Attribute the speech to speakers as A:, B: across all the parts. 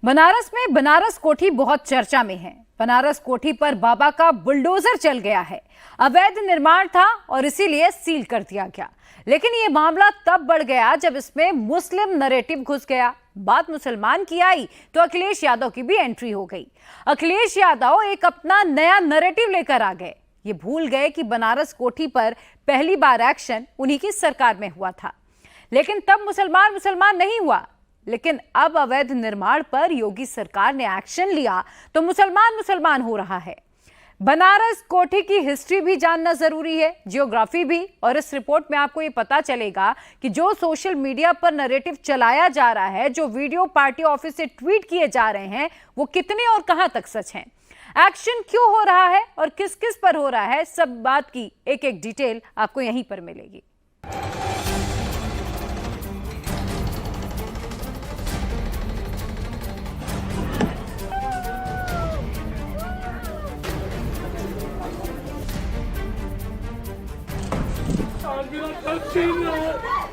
A: बनारस में बनारस कोठी बहुत चर्चा में है। बनारस कोठी पर बाबा का बुलडोजर चल गया है। अवैध निर्माण था और इसीलिए सील कर दिया गया। लेकिन ये मामला तब बढ़ गया जब इसमें मुस्लिम नरेटिव घुस गया। बात मुसलमान की आई तो अखिलेश यादव की भी एंट्री हो गई। अखिलेश यादव एक अपना नया नरेटिव लेकर आ गए। ये भूल गए कि बनारस कोठी पर पहली बार एक्शन उन्हीं की सरकार में हुआ था, लेकिन तब मुसलमान नहीं हुआ। लेकिन अब अवैध निर्माण पर योगी सरकार ने एक्शन लिया तो मुसलमान हो रहा है। बनारस कोठी की हिस्ट्री भी जानना जरूरी है, जियोग्राफी भी। और इस रिपोर्ट में आपको ये पता चलेगा कि जो सोशल मीडिया पर नैरेटिव चलाया जा रहा है, जो वीडियो पार्टी ऑफिस से ट्वीट किए जा रहे हैं, वो कितने और कहां तक सच हैं। एक्शन क्यों हो रहा है और किस किस पर हो रहा है, सब बात की एक एक डिटेल आपको यहीं पर मिलेगी।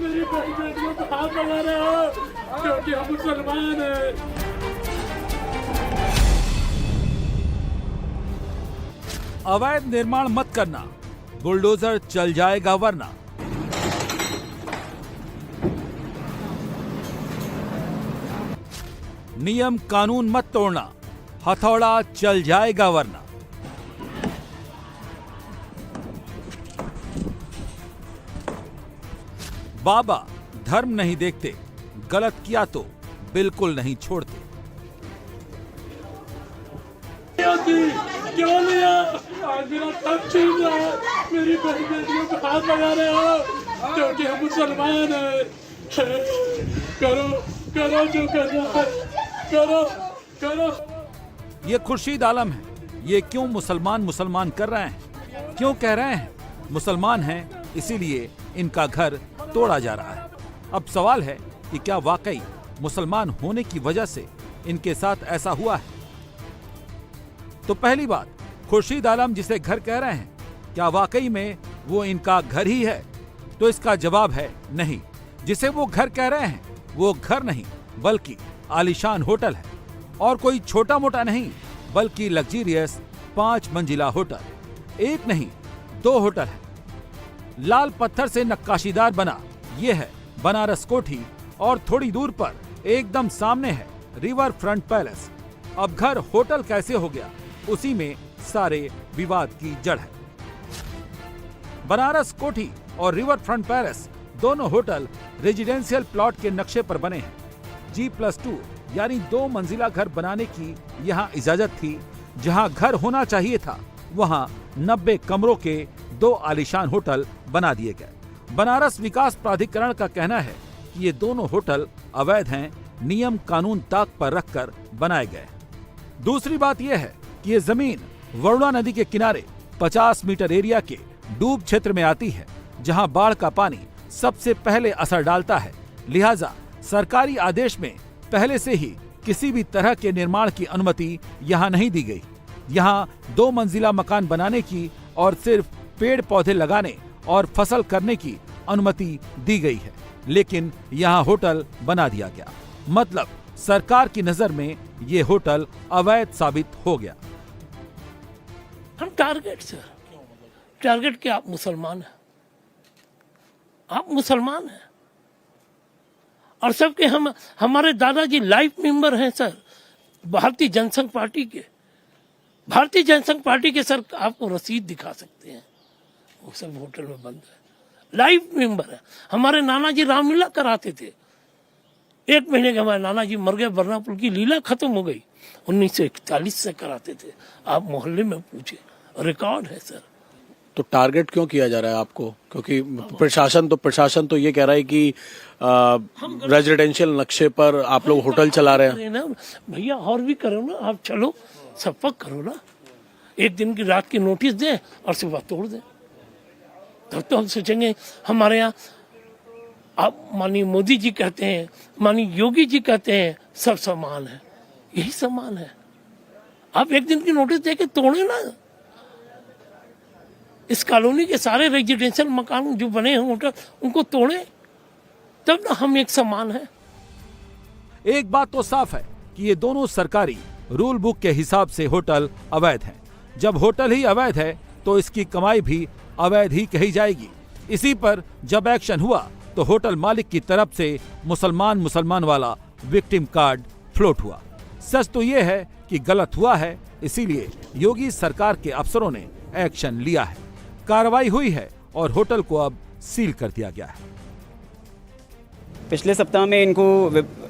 B: मेरी बेटियों को हाथ लगा रहे हो क्योंकि हम मुसलमान हैं।
C: अवैध निर्माण मत करना, बुलडोजर चल जाएगा वरना। नियम कानून मत तोड़ना, हथौड़ा चल जाएगा वरना। बाबा धर्म नहीं देखते, गलत किया तो बिल्कुल नहीं छोड़ते।
B: क्यों लिया? आज मेरा सब छीन रहा है। मेरी बेटियों को हाथ लगा रहे हो क्योंकि हम मुसलमान हैं। करो करो जो करना है, करो।
C: ये खुर्शीद आलम है। ये क्यों मुसलमान कर रहे हैं? क्यों कह रहे हैं मुसलमान हैं इसीलिए इनका घर तोड़ा जा रहा है। अब सवाल है कि क्या वाकई मुसलमान होने की वजह से इनके साथ ऐसा हुआ है? तो पहली बात, खुर्शीद आलम जिसे घर कह रहे हैं, क्या वाकई में वो इनका घर ही है? तो इसका जवाब है नहीं। जिसे वो घर कह रहे हैं वो घर नहीं बल्कि आलीशान होटल है, और कोई छोटा मोटा नहीं बल्कि लग्जीरियस 5 मंजिला होटल। एक नहीं 2 होटल है। लाल पत्थर से नक्काशीदार बना ये है बनारस कोठी, और थोड़ी दूर पर एकदम सामने है रिवर फ्रंट पैलेस। अब घर होटल कैसे हो गया, उसी में सारे विवाद की जड़ है। बनारस कोठी और रिवर फ्रंट पैलेस दोनों होटल रेजिडेंशियल प्लॉट के नक्शे पर बने हैं। G+2 यानी 2 मंजिला घर बनाने की यहाँ इजाजत थी। जहाँ घर होना चाहिए था वहाँ 90 कमरों के 2 आलीशान होटल बना दिए गए। बनारस विकास प्राधिकरण का कहना है कि ये दोनों होटल अवैध हैं, नियम कानून ताक पर रखकर बनाए गए। दूसरी बात यह है कि ये जमीन वरुणा नदी के किनारे 50 मीटर एरिया के डूब क्षेत्र में आती है, जहां बाढ़ का पानी सबसे पहले असर डालता है। लिहाजा सरकारी आदेश में पहले से ही किसी भी तरह के निर्माण की अनुमति यहां नहीं दी गई। यहां 2 मंजिला मकान बनाने की और सिर्फ पेड़ पौधे लगाने और फसल करने की अनुमति दी गई है, लेकिन यहां होटल बना दिया गया। मतलब सरकार की नजर में ये होटल अवैध साबित हो गया।
B: हम टारगेट क्या? आप मुसलमान हैं, आप मुसलमान हैं, और सबके हमारे दादाजी लाइफ मेंबर हैं सर भारतीय जनसंघ पार्टी के। भारतीय जनसंघ पार्टी के सर आपको रसीद दिखा सकते हैं, वो सब होटल में बंद है। लाइफ मेंबर है। हमारे नाना जी रामलीला कराते थे। 1 महीने के हमारे नाना जी मर गए, बरनापुर की लीला खत्म हो गई। 1941 से कराते थे। आप मोहल्ले में पूछे, रिकॉर्ड है सर।
D: तो टारगेट क्यों किया जा रहा है आपको? क्योंकि प्रशासन तो ये कह रहा है कि रेजिडेंशियल नक्शे पर आप लोग होटल चला रहे हैं।
B: भैया और भी करो ना, आप चलो सफक करो ना। एक दिन की रात की नोटिस दें और सुबह तोड़ दें, तब तो हम सोचेंगे। हमारे यहाँ आप माननीय मोदी जी कहते हैं, माननीय योगी जी कहते हैं सब समान है। यही समान है। आप एक दिन की नोटिस देके तोड़े ना। इस कॉलोनी के सारे रेजिडेंशियल मकान जो बने हैं होटल, उनको तोड़े, तब ना हम एक समान है।
C: एक बात तो साफ है कि ये दोनों सरकारी रूल बुक के हिसाब से होटल अवैध हैं। जब होटल ही अवैध है तो इसकी कमाई भी अवैध ही कही जाएगी। इसी पर जब एक्शन हुआ तो होटल मालिक की तरफ से मुसलमान वाला विक्टिम कार्ड फ्लोट हुआ। सच तो ये है कि गलत हुआ है, इसीलिए योगी सरकार के अफसरों ने एक्शन लिया है। कार्रवाई हुई है और होटल को अब सील कर दिया गया है।
E: पिछले सप्ताह में इनको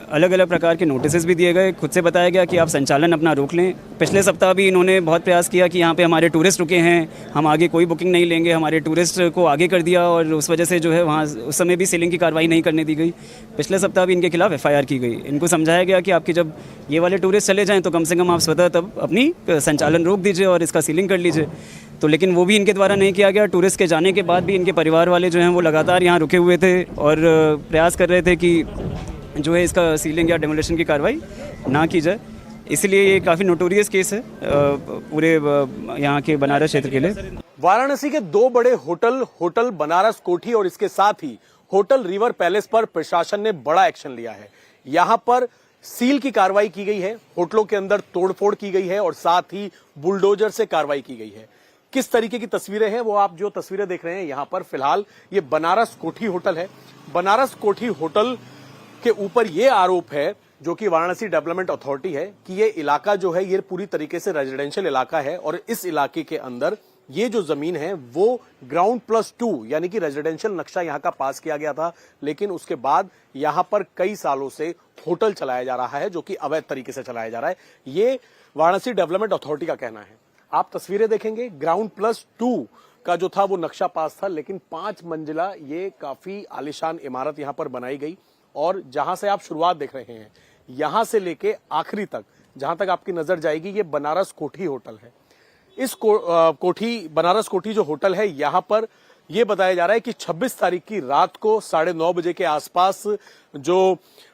E: अलग अलग प्रकार के नोटिस भी दिए गए। खुद से बताया गया कि आप संचालन अपना रोक लें। पिछले सप्ताह भी इन्होंने बहुत प्रयास किया कि यहाँ पे हमारे टूरिस्ट रुके हैं, हम आगे कोई बुकिंग नहीं लेंगे। हमारे टूरिस्ट को आगे कर दिया और उस वजह से जो है वहाँ उस समय भी सीलिंग की कार्रवाई नहीं करने दी गई। पिछले सप्ताह भी इनके खिलाफ FIR की गई। इनको समझाया गया कि आपके जब ये वाले टूरिस्ट चले जाएँ तो कम से कम आप स्वतः तब अपनी संचालन रोक दीजिए और इसका सीलिंग कर लीजिए। तो लेकिन वो भी इनके द्वारा नहीं किया गया। टूरिस्ट के जाने के बाद भी इनके परिवार वाले जो हैं वो लगातार यहाँ रुके हुए थे और प्रयास कर रहे थे कि जो है इसका सीलिंग या डेमोलिशन की कार्रवाई ना की जाए। इसलिए ये काफ़ी नोटोरियस केस है पूरे यहाँ के बनारस क्षेत्र के लिए।
D: वाराणसी के दो बड़े होटल बनारस कोठी और इसके साथ ही होटल रिवर पैलेस पर प्रशासन ने बड़ा एक्शन लिया है। यहां पर सील की कार्रवाई की गई है, होटलों के अंदर तोड़फोड़ की गई है और साथ ही बुलडोजर से कार्रवाई की गई है। किस तरीके की तस्वीरें हैं वो आप जो तस्वीरें देख रहे हैं यहां पर फिलहाल ये बनारस कोठी होटल है। बनारस कोठी होटल के ऊपर ये आरोप है जो कि वाराणसी डेवलपमेंट अथॉरिटी है कि ये इलाका जो है ये पूरी तरीके से रेजिडेंशियल इलाका है और इस इलाके के अंदर ये जो जमीन है वो ग्राउंड+2 यानी कि रेजिडेंशियल नक्शा यहां का पास किया गया था, लेकिन उसके बाद यहां पर कई सालों से होटल चलाया जा रहा है जो कि अवैध तरीके से चलाया जा रहा है। ये वाराणसी डेवलपमेंट अथॉरिटी का कहना है। आप तस्वीरें देखेंगे, ग्राउंड+2 का जो था वो नक्शा पास था, लेकिन 5 मंजिला ये काफी आलीशान इमारत यहां पर बनाई गई और जहां से आप शुरुआत देख रहे हैं यहां से लेके आखिरी तक जहां तक आपकी नजर जाएगी ये बनारस कोठी होटल है। इस कोठी बनारस कोठी जो होटल है यहां पर यह बताया जा रहा है कि 26 तारीख की रात को 9:30 बजे के आसपास जो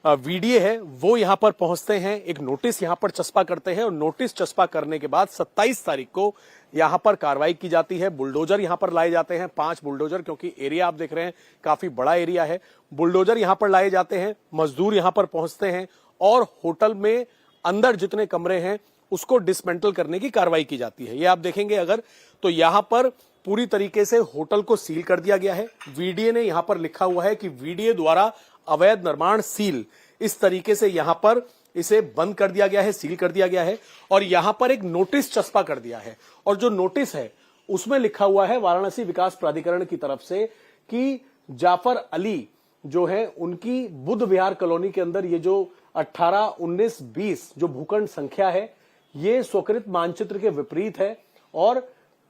D: वीडीए है वो यहां पर पहुंचते हैं, एक नोटिस यहां पर चस्पा करते हैं और नोटिस चस्पा करने के बाद 27 तारीख को यहां पर कार्रवाई की जाती है। बुलडोजर यहां पर लाए जाते हैं, 5 बुलडोजर, क्योंकि एरिया आप देख रहे हैं काफी बड़ा एरिया है। बुलडोजर यहां पर लाए जाते हैं, मजदूर यहां पर पहुंचते हैं और होटल में अंदर जितने कमरे हैं उसको डिसमेंटल करने की कार्रवाई की जाती है। ये आप देखेंगे अगर तो यहां पर पूरी तरीके से होटल को सील कर दिया गया है। वीडीए ने यहां पर लिखा हुआ है कि वीडीए द्वारा अवैध निर्माण सील, इस तरीके से यहां पर इसे बंद कर दिया गया है, सील कर दिया गया है और यहां पर एक नोटिस चस्पा कर दिया है और जो नोटिस है उसमें लिखा हुआ है वाराणसी विकास प्राधिकरण की तरफ से कि जाफर अली जो है उनकी बुद्ध विहार कॉलोनी के अंदर ये जो 18, 19, 20 जो भूखंड संख्या है ये स्वीकृत मानचित्र के विपरीत है और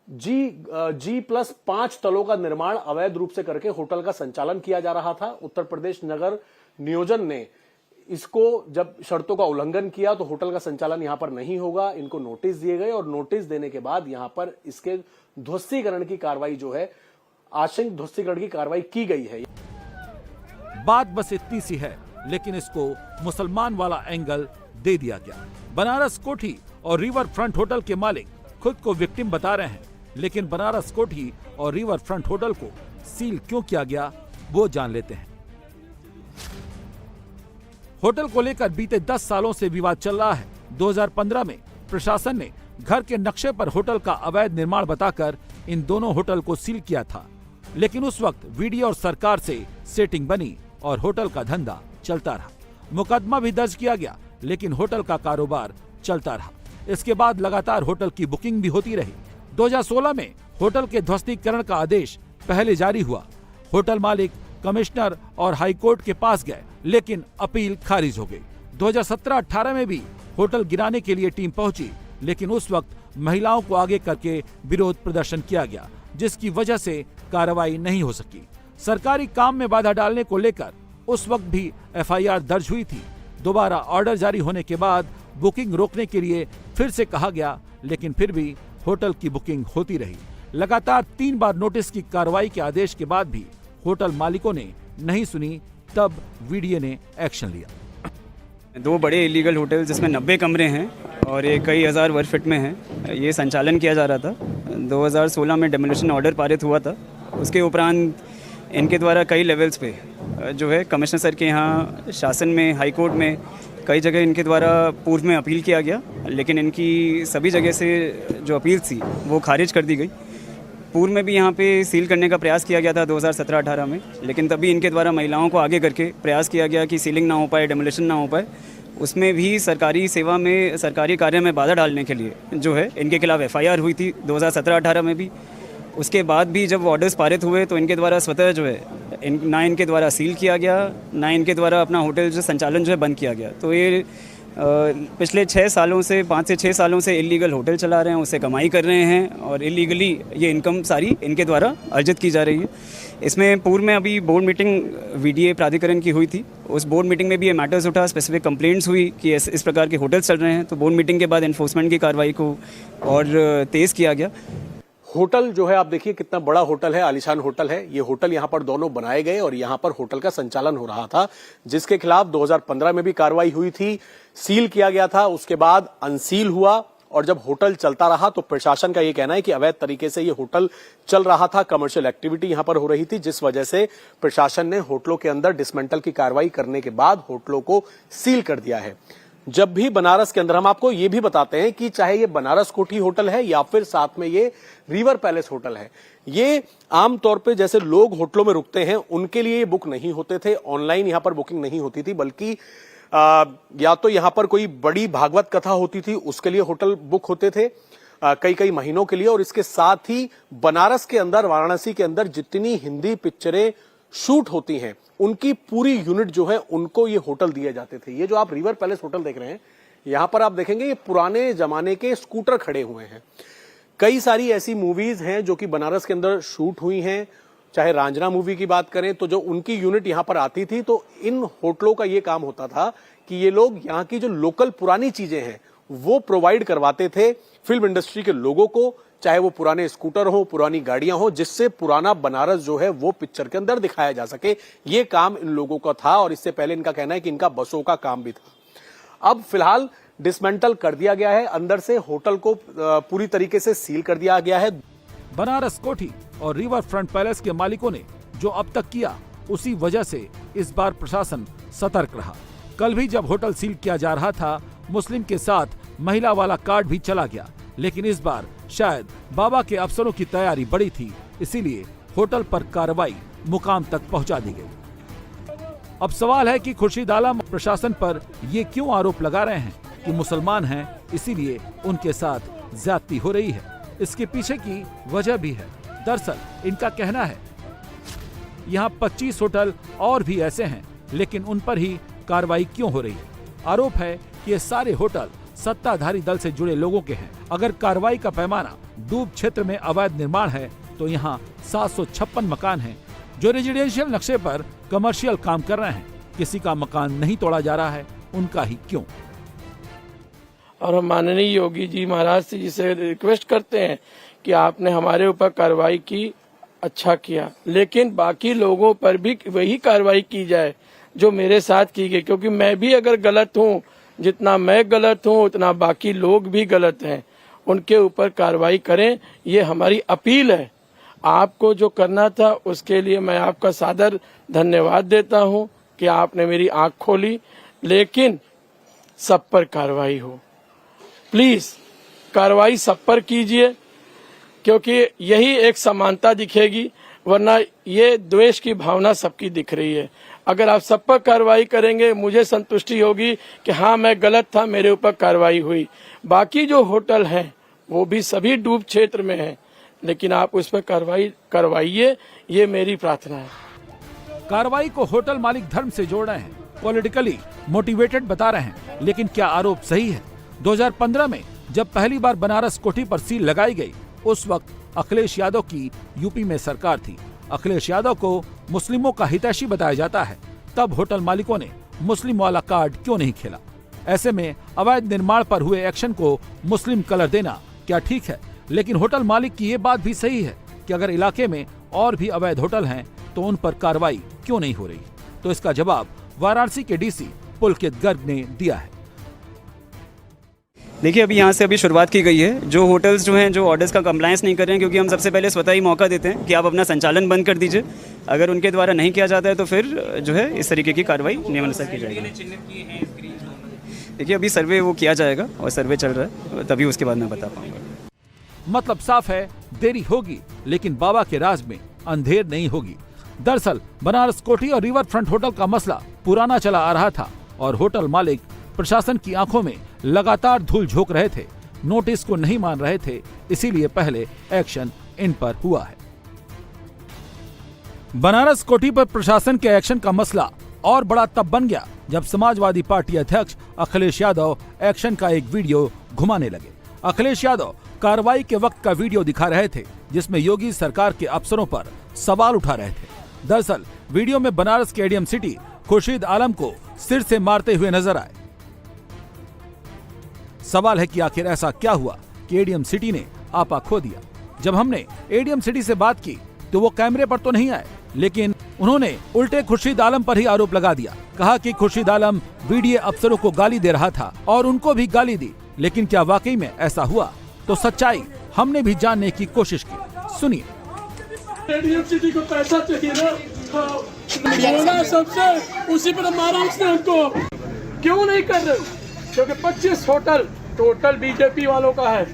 D: G+5 तलों का निर्माण अवैध रूप से करके होटल का संचालन किया जा रहा था। उत्तर प्रदेश नगर नियोजन ने इसको जब शर्तों का उल्लंघन किया तो होटल का संचालन यहां पर नहीं होगा, इनको नोटिस दिए गए और नोटिस देने के बाद यहां पर इसके ध्वस्तीकरण की कार्रवाई जो है आंशिक ध्वस्तीकरण की कार्रवाई की गई है।
C: बात बस इतनी सी है, लेकिन इसको मुसलमान वाला एंगल दे दिया गया। बनारस कोठी और रिवर फ्रंट होटल के मालिक खुद को विक्टिम बता रहे हैं, लेकिन बनारस कोठी और रिवर फ्रंट होटल को सील क्यों किया गया वो जान लेते हैं। होटल को लेकर बीते 10 सालों से विवाद चल रहा है। 2015 में प्रशासन ने घर के नक्शे पर होटल का अवैध निर्माण बताकर इन दोनों होटल को सील किया था, लेकिन उस वक्त वीडियो और सरकार से सेटिंग बनी और होटल का धंधा चलता रहा। मुकदमा भी दर्ज किया गया, लेकिन होटल का कारोबार चलता रहा। इसके बाद लगातार होटल की बुकिंग भी होती रही। 2016 में होटल के ध्वस्तीकरण का आदेश पहले जारी हुआ। होटल मालिक कमिश्नर और हाईकोर्ट के पास गए, लेकिन अपील खारिज हो गई। 2017-18 में भी होटल गिराने के लिए टीम पहुंची, लेकिन उस वक्त महिलाओं को आगे करके विरोध प्रदर्शन किया गया, जिसकी वजह से कार्रवाई नहीं हो सकी। सरकारी काम में बाधा डालने को लेकर उस वक्त भी FIR दर्ज हुई थी। दोबारा ऑर्डर जारी होने के बाद बुकिंग रोकने के लिए फिर से कहा गया, लेकिन फिर भी होटल की बुकिंग होती रही। लगातार 3 बार नोटिस की कार्रवाई के आदेश के बाद भी होटल मालिकों ने नहीं सुनी, तब वीडीए ने एक्शन लिया।
E: 2 बड़े इलीगल होटल जिसमें 90 कमरे हैं और ये कई हज़ार वर्ग फीट में हैं, ये संचालन किया जा रहा था। 2016 में डेमोलिशन ऑर्डर पारित हुआ था। उसके उपरांत इनके द्वारा कई लेवल्स पे जो है कमिश्नर सर के यहाँ, शासन में, हाई कोर्ट में कई जगह इनके द्वारा पूर्व में अपील किया गया, लेकिन इनकी सभी जगह से जो अपील थी वो खारिज कर दी गई। पूर्व में भी यहाँ पे सील करने का प्रयास किया गया था 2017-18 में, लेकिन तभी इनके द्वारा महिलाओं को आगे करके प्रयास किया गया कि सीलिंग ना हो पाए, डेमोलिशन ना हो पाए। उसमें भी सरकारी सेवा में, सरकारी कार्य में बाधा डालने के लिए जो है इनके खिलाफ FIR हुई थी 2017-18 में भी। उसके बाद भी जब ऑर्डर्स पारित हुए तो इनके द्वारा स्वतः जो है ना इनके द्वारा सील किया गया, ना इनके द्वारा अपना होटल जो संचालन जो है बंद किया गया। तो ये पिछले 6 सालों से 5 से 6 सालों से इलीगल होटल चला रहे हैं, उससे कमाई कर रहे हैं और इलीगली ये इनकम सारी इनके द्वारा अर्जित की जा रही है। इसमें पूर्व में अभी बोर्ड मीटिंग VDA प्राधिकरण की हुई थी। उस बोर्ड मीटिंग में भी ये मैटर्स उठा, स्पेसिफिक कंप्लेंट्स हुई कि इस प्रकार के होटल्स चल रहे हैं। तो बोर्ड मीटिंग के बाद एनफोर्समेंट की कार्रवाई को और तेज़ किया गया।
D: होटल जो है आप देखिए कितना बड़ा होटल है, आलीशान होटल है। ये होटल यहाँ पर दोनों बनाए गए और यहाँ पर होटल का संचालन हो रहा था, जिसके खिलाफ 2015 में भी कार्रवाई हुई थी, सील किया गया था। उसके बाद अनसील हुआ और जब होटल चलता रहा तो प्रशासन का ये कहना है कि अवैध तरीके से ये होटल चल रहा था, कमर्शियल एक्टिविटी यहाँ पर हो रही थी, जिस वजह से प्रशासन ने होटलों के अंदर डिसमेंटल की कार्रवाई करने के बाद होटलों को सील कर दिया है। जब भी बनारस के अंदर, हम आपको ये भी बताते हैं कि चाहे ये बनारस कोठी होटल है या फिर साथ में ये रिवर पैलेस होटल है, ये आमतौर पे जैसे लोग होटलों में रुकते हैं उनके लिए बुक नहीं होते थे, ऑनलाइन यहां पर बुकिंग नहीं होती थी, बल्कि या तो यहां पर कोई बड़ी भागवत कथा होती थी उसके लिए होटल बुक होते थे कई कई महीनों के लिए। और इसके साथ ही बनारस के अंदर, वाराणसी के अंदर जितनी हिंदी पिक्चरें शूट होती हैं उनकी पूरी यूनिट जो है उनको ये होटल दिए जाते थे। ये जो आप रिवर पैलेस होटल देख रहे हैं, यहां पर आप देखेंगे ये पुराने जमाने के स्कूटर खड़े हुए हैं। कई सारी ऐसी मूवीज हैं जो कि बनारस के अंदर शूट हुई हैं, चाहे रांझना मूवी की बात करें तो जो उनकी यूनिट यहां पर आती थी, तो इन होटलों का ये काम होता था कि ये लोग यहां की जो लोकल पुरानी चीजें हैं वो प्रोवाइड करवाते थे फिल्म इंडस्ट्री के लोगों को, चाहे वो पुराने स्कूटर हो, पुरानी गाड़ियां हो, जिससे पुराना बनारस जो है वो पिक्चर के अंदर दिखाया जा सके। ये काम इन लोगों का था और इससे पहले इनका कहना है कि इनका बसों का काम भी था। अब फिलहाल डिसमेंटल कर दिया गया है, अंदर से होटल को पूरी तरीके से सील कर दिया गया है।
C: बनारस कोठी और रिवर फ्रंट पैलेस के मालिकों ने जो अब तक किया, उसी वजह से इस बार प्रशासन सतर्क रहा। कल भी जब होटल सील किया जा रहा था, मुस्लिम के साथ महिला वाला कार्ड भी चला गया, लेकिन इस बार शायद बाबा के अफसरों की तैयारी बड़ी थी, इसीलिए होटल पर कार्रवाई मुकाम तक पहुंचा दी गई। अब सवाल है कि खुर्शीद आलम प्रशासन पर ये क्यों आरोप लगा रहे हैं कि मुसलमान हैं, इसीलिए उनके साथ ज्यादती हो रही है। इसके पीछे की वजह भी है। दरअसल इनका कहना है यहाँ 25 होटल और भी ऐसे हैं, लेकिन उन पर ही कार्रवाई क्यों हो रही है। आरोप है कि ये सारे होटल सत्ताधारी दल से जुड़े लोगों के हैं। अगर कार्रवाई का पैमाना डूब क्षेत्र में अवैध निर्माण है तो यहाँ 756 मकान हैं जो रेजिडेंशियल नक्शे पर कमर्शियल काम कर रहे हैं। किसी का मकान नहीं तोड़ा जा रहा है, उनका ही क्यों।
F: और हम माननीय योगी जी महाराज जी से रिक्वेस्ट करते हैं कि आपने हमारे ऊपर कार्रवाई की, अच्छा किया, लेकिन बाकी लोगों पर भी वही कार्रवाई की जाए जो मेरे साथ की गई, क्योंकि मैं भी अगर गलत हूँ, जितना मैं गलत हूँ उतना बाकी लोग भी गलत हैं, उनके ऊपर कार्रवाई करें, ये हमारी अपील है। आपको जो करना था उसके लिए मैं आपका सादर धन्यवाद देता हूँ कि आपने मेरी आंख खोली, लेकिन सब पर कार्रवाई हो। प्लीज कार्रवाई सब पर कीजिए, क्योंकि यही एक समानता दिखेगी, वरना ये द्वेष की भावना सबकी दिख रही है। अगर आप सब पर कार्रवाई करेंगे, मुझे संतुष्टि होगी कि हाँ मैं गलत था, मेरे ऊपर कार्रवाई हुई। बाकी जो होटल हैं वो भी सभी डूब क्षेत्र में हैं, लेकिन आप उस पर कार्रवाई करवाइए, ये मेरी प्रार्थना है।
C: कार्रवाई को होटल मालिक धर्म से जोड़ रहे हैं, पॉलिटिकली मोटिवेटेड बता रहे हैं, लेकिन क्या आरोप सही है। 2015 में जब पहली बार बनारस कोठी पर सील लगाई गई, उस वक्त अखिलेश यादव की यूपी में सरकार थी। अखिलेश यादव को मुस्लिमों का हितैषी बताया जाता है, तब होटल मालिकों ने मुस्लिम वाला कार्ड क्यों नहीं खेला। ऐसे में अवैध निर्माण पर हुए एक्शन को मुस्लिम कलर देना क्या ठीक है। लेकिन होटल मालिक की ये बात भी सही है कि अगर इलाके में और भी अवैध होटल हैं तो उन पर कार्रवाई क्यों नहीं हो रही। तो इसका जवाब वाराणसी के डीसी पुलकित गर्ग ने दिया है।
E: देखिए, अभी यहाँ से अभी शुरुआत की गई है। जो होटल्स जो हैं जो ऑर्डर्स का कंप्लायंस नहीं कर रहे हैं, क्योंकि हम सबसे पहले स्वतः ही मौका देते हैं कि आप अपना संचालन बंद कर दीजिए। अगर उनके द्वारा नहीं किया जाता है तो फिर जो है इस तरीके की कार्रवाई नियमानुसार की जाएगी। देखिए अभी सर्वे वो किया जाएगा और सर्वे चल रहा है, तभी उसके बाद मैं बता पाऊंगा।
C: मतलब साफ है, देरी होगी लेकिन बाबा के राज में अंधेर नहीं होगी। दरअसल बनारस कोठी और रिवर फ्रंट होटल का मसला पुराना चला आ रहा था और होटल मालिक प्रशासन की आंखों में लगातार धूल झोंक रहे थे, नोटिस को नहीं मान रहे थे, इसीलिए पहले एक्शन इन पर हुआ है। बनारस कोठी पर प्रशासन के एक्शन का मसला और बड़ा तब बन गया जब समाजवादी पार्टी अध्यक्ष अखिलेश यादव एक्शन का एक वीडियो घुमाने लगे। अखिलेश यादव कार्रवाई के वक्त का वीडियो दिखा रहे थे जिसमें योगी सरकार के अफसरों पर सवाल उठा रहे थे। दरअसल वीडियो में बनारस के एडीएम सिटी खुर्शीद आलम को सिर से मारते हुए नजर आए। सवाल है कि आखिर ऐसा क्या हुआ कि एडीएम सिटी ने आपा खो दिया। जब हमने एडीएम सिटी से बात की तो वो कैमरे पर तो नहीं आए, लेकिन उन्होंने उल्टे खुर्शीद आलम पर ही आरोप लगा दिया। कहा कि खुर्शीद आलम बीडीए अफसरों को गाली दे रहा था और उनको भी गाली दी। लेकिन क्या वाकई में ऐसा हुआ? तो सच्चाई हमने भी जानने की कोशिश की। सुनिए।
F: एडीएम सिटी को पैसा चाहिए ना, सबसे उसी पर मारा उसने हमको। क्यों नहीं कर रहे? क्योंकि 25 होटल टोटल बीजेपी वालों का है,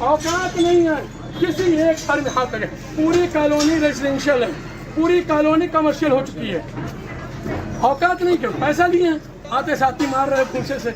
F: औकात नहीं है किसी एक फर्म यहाँ तक है। पूरी कॉलोनी रेजिडेंशियल है, पूरी कॉलोनी कमर्शियल हो चुकी है, औकात नहीं। क्यों? पैसा लिए आते साथी मार रहे पुलिस से।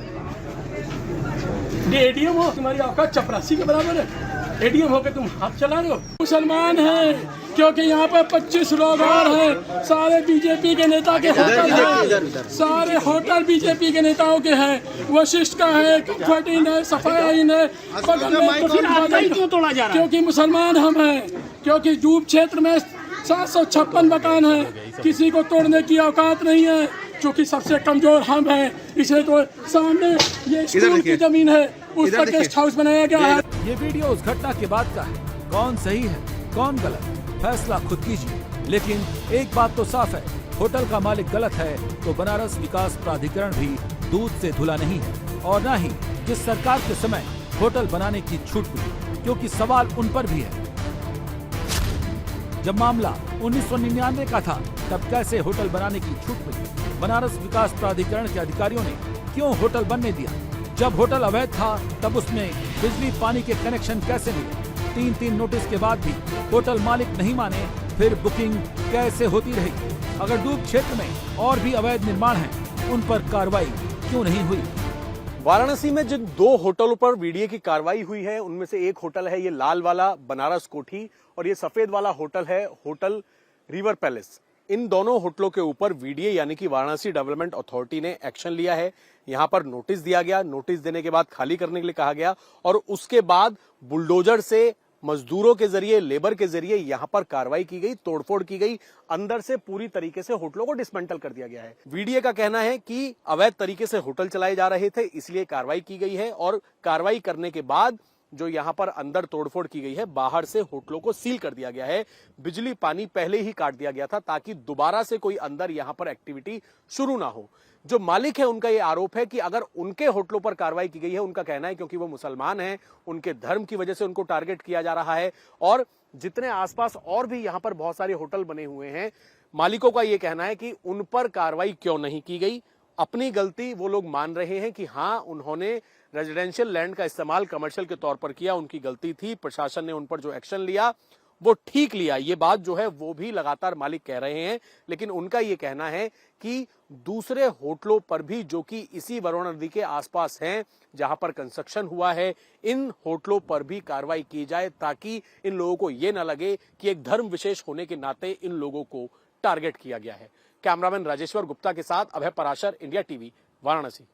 F: एडीएम हो, तुम्हारी औकात चपरासी के बराबर है। एडीएम हो के तुम हाथ चला रहे हो। मुसलमान हैं क्योंकि यहाँ पर 25 लोग और हैं, सारे बीजेपी के नेता के होटल हैं, सारे होटल बीजेपी के नेताओं के हैं। वशिष्ठ का है, कम्फर्ट इन है, सफाया इन है, बगल में क्यों तोड़ा जा रहा है? क्योंकि मुसलमान हम हैं, क्योंकि डूब क्षेत्र में 756 मकान है, किसी को तोड़ने की औकात नहीं है। क्योंकि सबसे कमजोर हम हैं, इसलिए तो सामने ये स्कूल की जमीन है, उस पर गेस्ट हाउस बनाया गया है।
C: ये वीडियो उस घटना के बाद का है। कौन सही है कौन गलत, फैसला खुद कीजिए। लेकिन एक बात तो साफ है, होटल का मालिक गलत है तो बनारस विकास प्राधिकरण भी दूध से धुला नहीं है, और न ही जिस सरकार के समय होटल बनाने की छूट मिली, क्योंकि सवाल उन पर भी है। जब मामला 1999 का था तब कैसे होटल बनाने की छूट मिली? बनारस विकास प्राधिकरण के अधिकारियों ने क्यों होटल बनने दिया? जब होटल अवैध था तब उसमें बिजली पानी के कनेक्शन कैसे मिले? 3 नोटिस के बाद भी होटल मालिक नहीं माने, फिर बुकिंग कैसे होती रही? अगर डूब क्षेत्र में और भी अवैध निर्माण हैं, उन पर कार्रवाई क्यों नहीं हुई?
D: वाराणसी में जिन 2 होटलों पर वीडियो की कार्रवाई हुई है, उनमें से एक होटल है ये लाल वाला बनारस कोठी, और ये सफेद वाला होटल है होटल रिवर पैलेस। इन दोनों होटलों के ऊपर वीडीए यानी कि वाराणसी डेवलपमेंट अथॉरिटी ने एक्शन लिया है। यहां पर नोटिस दिया गया, नोटिस देने के बाद खाली करने के लिए कहा गया, और उसके बाद बुलडोजर से मजदूरों के जरिए, लेबर के जरिए यहां पर कार्रवाई की गई, तोड़फोड़ की गई, अंदर से पूरी तरीके से होटलों को डिसमेंटल कर दिया गया है। वीडीए का कहना है कि अवैध तरीके से होटल चलाए जा रहे थे, इसलिए कार्रवाई की गई है, और कार्रवाई करने के बाद जो यहां पर अंदर तोड़फोड़ की गई है, बाहर से होटलों को सील कर दिया गया है। बिजली पानी पहले ही काट दिया गया था ताकि दोबारा से कोई अंदर यहां पर एक्टिविटी शुरू ना हो। जो मालिक है उनका यह आरोप है कि अगर उनके होटलों पर कार्रवाई की गई है, उनका कहना है क्योंकि वो मुसलमान हैं, उनके धर्म की वजह से उनको टारगेट किया जा रहा है, और जितने आसपास और भी यहां पर बहुत सारे होटल बने हुए हैं, मालिकों का यह कहना है कि उन पर कार्रवाई क्यों नहीं की गई। अपनी गलती वो लोग मान रहे हैं कि हाँ, उन्होंने रेजिडेंशियल लैंड का इस्तेमाल कमर्शियल के तौर पर किया, उनकी गलती थी, प्रशासन ने उन पर जो एक्शन लिया वो ठीक लिया। ये बात जो है वो भी लगातार मालिक कह रहे हैं, लेकिन उनका ये कहना है कि दूसरे होटलों पर भी जो कि इसी वरुणा नदी के आसपास हैं, जहां पर कंस्ट्रक्शन हुआ है, इन होटलों पर भी कार्रवाई की जाए ताकि इन लोगों को ये न लगे कि एक धर्म विशेष होने के नाते इन लोगों को टारगेट किया गया है। कैमरामैन राजेश्वर गुप्ता के साथ अभय पराशर, इंडिया टीवी, वाराणसी।